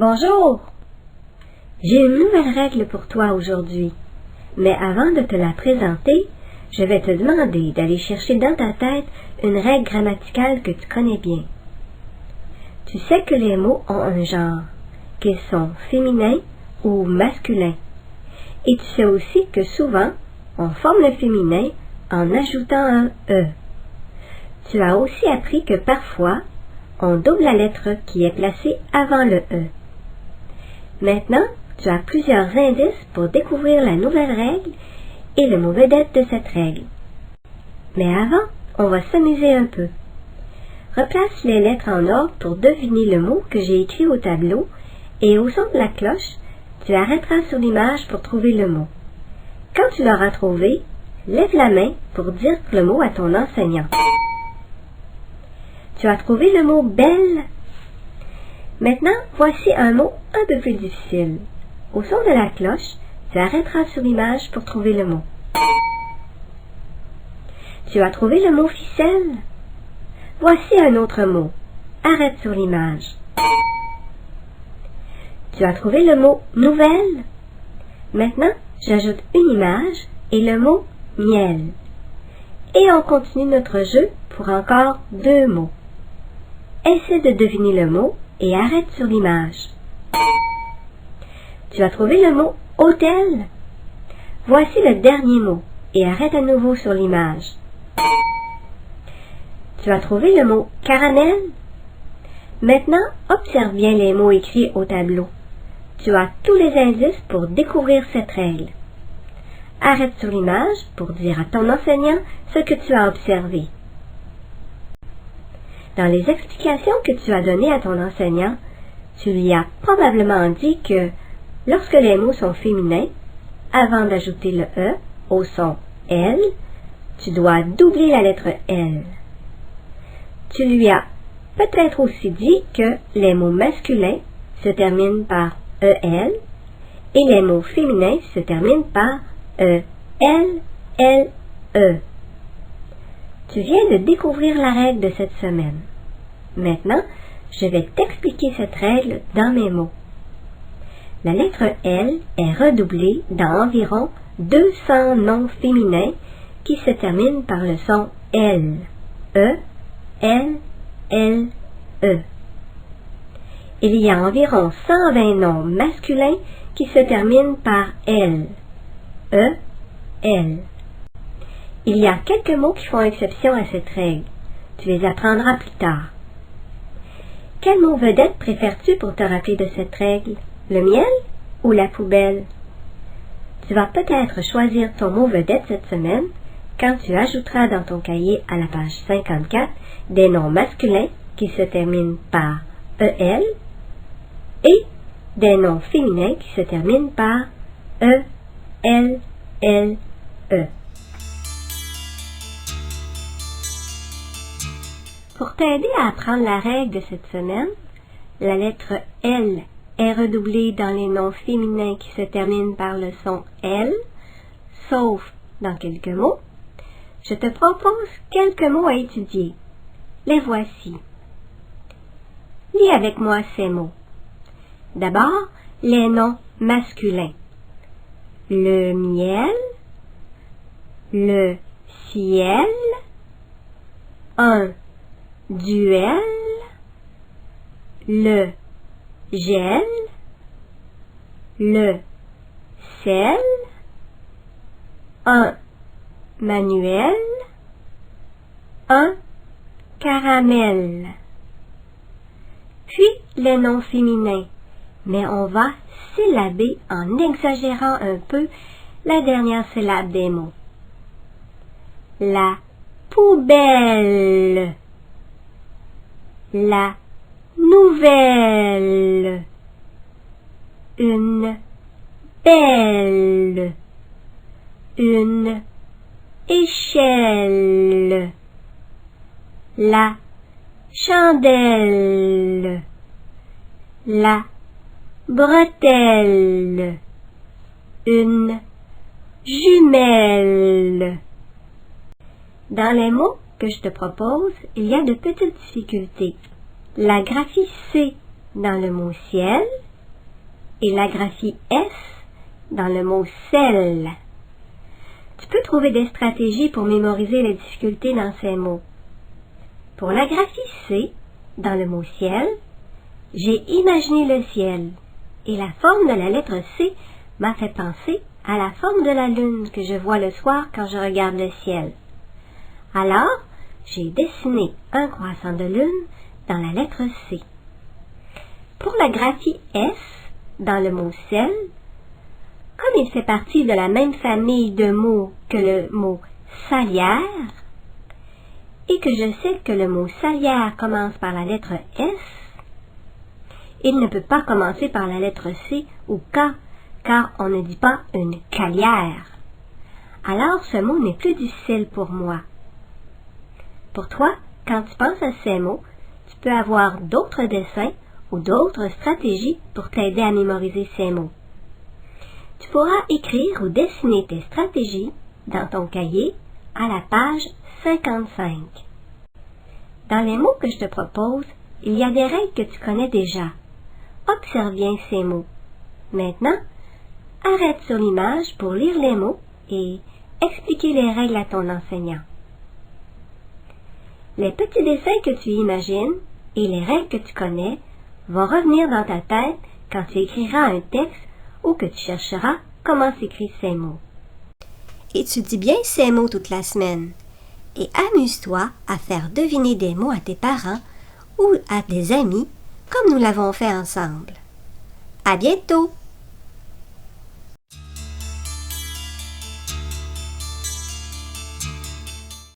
Bonjour! J'ai une nouvelle règle pour toi aujourd'hui, mais avant de te la présenter, je vais te demander d'aller chercher dans ta tête une règle grammaticale que tu connais bien. Tu sais que les mots ont un genre, qu'ils sont féminins ou masculins, et tu sais aussi que souvent, on forme le féminin en ajoutant un « e ». Tu as aussi appris que parfois, on double la lettre qui est placée avant le « e ». Maintenant, tu as plusieurs indices pour découvrir la nouvelle règle et le mot vedette de cette règle. Mais avant, on va s'amuser un peu. Replace les lettres en ordre pour deviner le mot que j'ai écrit au tableau et au son de la cloche, tu arrêteras sur l'image pour trouver le mot. Quand tu l'auras trouvé, lève la main pour dire le mot à ton enseignant. Tu as trouvé le mot « belle ». Maintenant, voici un mot un peu plus difficile. Au son de la cloche, tu arrêteras sur l'image pour trouver le mot. Tu as trouvé le mot ficelle? Voici un autre mot. Arrête sur l'image. Tu as trouvé le mot nouvelle? Maintenant, j'ajoute une image et le mot miel. Et on continue notre jeu pour encore 2 mots. Essaie de deviner le mot et arrête sur l'image. Tu as trouvé le mot hôtel? Voici le dernier mot et arrête à nouveau sur l'image. Tu as trouvé le mot caramel? Maintenant, observe bien les mots écrits au tableau. Tu as tous les indices pour découvrir cette règle. Arrête sur l'image pour dire à ton enseignant ce que tu as observé. Dans les explications que tu as données à ton enseignant, tu lui as probablement dit que lorsque les mots sont féminins, avant d'ajouter le « e » au son « l », tu dois doubler la lettre « l ». Tu lui as peut-être aussi dit que les mots masculins se terminent par « el » et les mots féminins se terminent par « e ». Tu viens de découvrir la règle de cette semaine. Maintenant, je vais t'expliquer cette règle dans mes mots. La lettre L est redoublée dans environ 200 noms féminins qui se terminent par le son L. E, L, L, E. Il y a environ 120 noms masculins qui se terminent par L. E, L. Il y a quelques mots qui font exception à cette règle. Tu les apprendras plus tard. Quel mot vedette préfères-tu pour te rappeler de cette règle? Le miel ou la poubelle? Tu vas peut-être choisir ton mot vedette cette semaine quand tu ajouteras dans ton cahier à la page 54 des noms masculins qui se terminent par EL et des noms féminins qui se terminent par E, L, L, E. Pour t'aider à apprendre la règle de cette semaine, la lettre L est redoublée dans les noms féminins qui se terminent par le son L, sauf dans quelques mots. Je te propose quelques mots à étudier. Les voici. Lis avec moi ces mots. D'abord, les noms masculins. Le miel, le ciel, un duel, le gel, le sel, un manuel, un caramel. Puis les noms féminins, mais on va syllaber en exagérant un peu la dernière syllabe des mots. La poubelle, la nouvelle, une belle, une échelle, la chandelle, la bretelle, une jumelle. Dans les mots que je te propose, il y a de petites difficultés. La graphie C dans le mot ciel et la graphie S dans le mot sel. Tu peux trouver des stratégies pour mémoriser les difficultés dans ces mots. Pour la graphie C, dans le mot ciel, j'ai imaginé le ciel et la forme de la lettre C m'a fait penser à la forme de la lune que je vois le soir quand je regarde le ciel. Alors, j'ai dessiné un croissant de lune dans la lettre C. Pour la graphie S, dans le mot sel, comme il fait partie de la même famille de mots que le mot salière, et que je sais que le mot salière commence par la lettre S, il ne peut pas commencer par la lettre C ou K, car on ne dit pas une calière. Alors ce mot n'est plus difficile pour moi. Pour toi, quand tu penses à ces mots, tu peux avoir d'autres dessins ou d'autres stratégies pour t'aider à mémoriser ces mots. Tu pourras écrire ou dessiner tes stratégies dans ton cahier à la page 55. Dans les mots que je te propose, il y a des règles que tu connais déjà. Observe bien ces mots. Maintenant, arrête sur l'image pour lire les mots et expliquer les règles à ton enseignant. Les petits dessins que tu imagines et les règles que tu connais vont revenir dans ta tête quand tu écriras un texte ou que tu chercheras comment s'écrivent ces mots. Étudie bien ces mots toute la semaine et amuse-toi à faire deviner des mots à tes parents ou à des amis comme nous l'avons fait ensemble. À bientôt!